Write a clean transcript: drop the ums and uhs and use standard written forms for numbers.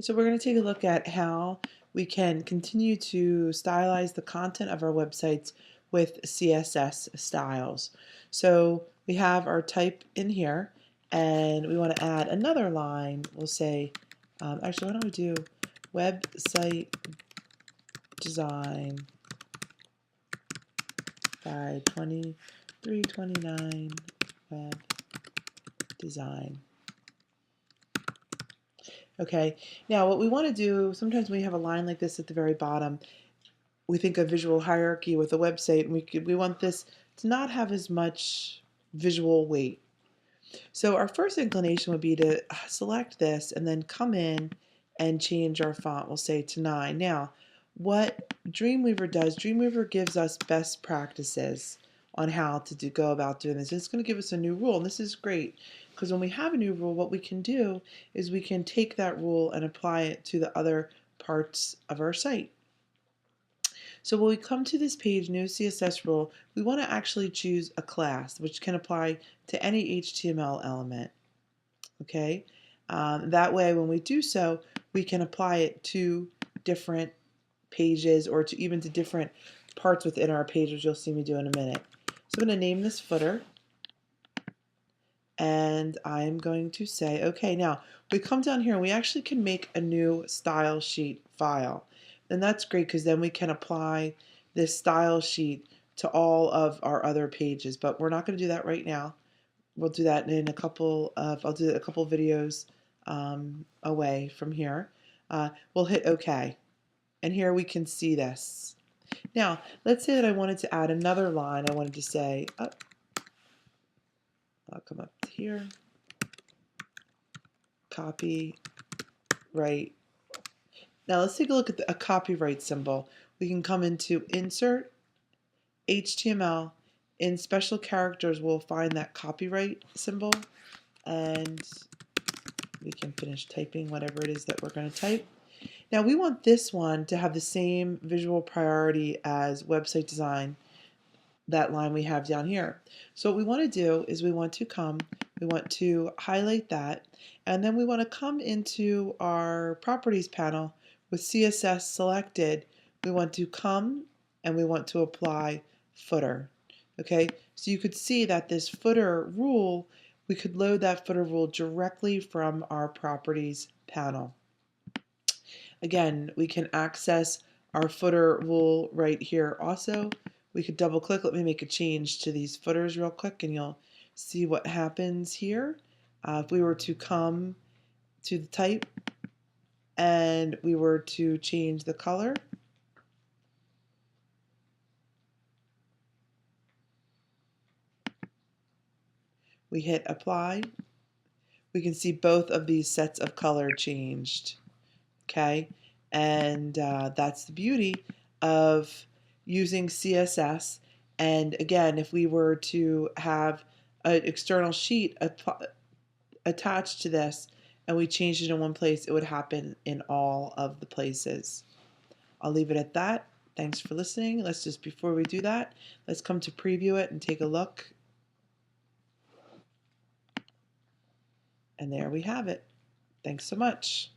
So we're going to take a look at how we can continue to stylize the content of our websites with CSS styles. So we have our type in here, and we want to add another line. We'll say, actually, why don't we do website design by 2329 web design. Okay, now what we want to do, sometimes when we have a line like this at the very bottom, we think of visual hierarchy with a website, and we want this to not have as much visual weight. So our first inclination would be to select this and then come in and change our font. We'll say to 9. Now, what Dreamweaver does, Dreamweaver gives us best practices on how to go about doing this. It's going to give us a new rule, and this is great because when we have a new rule, what we can do is we can take that rule and apply it to the other parts of our site. So when we come to this page, new CSS rule, we want to actually choose a class, which can apply to any HTML element. Okay, that way when we do so, we can apply it to different pages or to even to different parts within our page, which you'll see me do in a minute. So I'm going to name this footer, and I'm going to say, okay, now we come down here and we actually can make a new style sheet file. And that's great because then we can apply this style sheet to all of our other pages, but we're not going to do that right now. We'll do that in a couple of, I'll do a couple of videos away from here. We'll hit OK. And here we can see this. Now, let's say that I wanted to add another line. I wanted to say, I'll come up to here, copy, right. Now let's take a look at a copyright symbol. We can come into Insert, HTML. In special characters, we'll find that copyright symbol, and we can finish typing whatever it is that we're going to type. Now we want this one to have the same visual priority as website design, that line we have down here. So what we want to do is we want to highlight that, and then we want to come into our properties panel with CSS selected. We want to come and we want to apply footer. Okay, so you could see that this footer rule, we could load that footer rule directly from our properties panel. Again, we can access our footer rule right here also. We could double click. Let me make a change to these footers real quick and you'll see what happens here. If we were to come to the type and we were to change the color, we hit apply, we can see both of these sets of color changed. Okay, and that's the beauty of using CSS. And again, if we were to have an external sheet attached to this and we changed it in one place, it would happen in all of the places. I'll leave it at that. Thanks for listening. Let's just, before we do that, let's come to preview it and take a look. And there we have it. Thanks so much.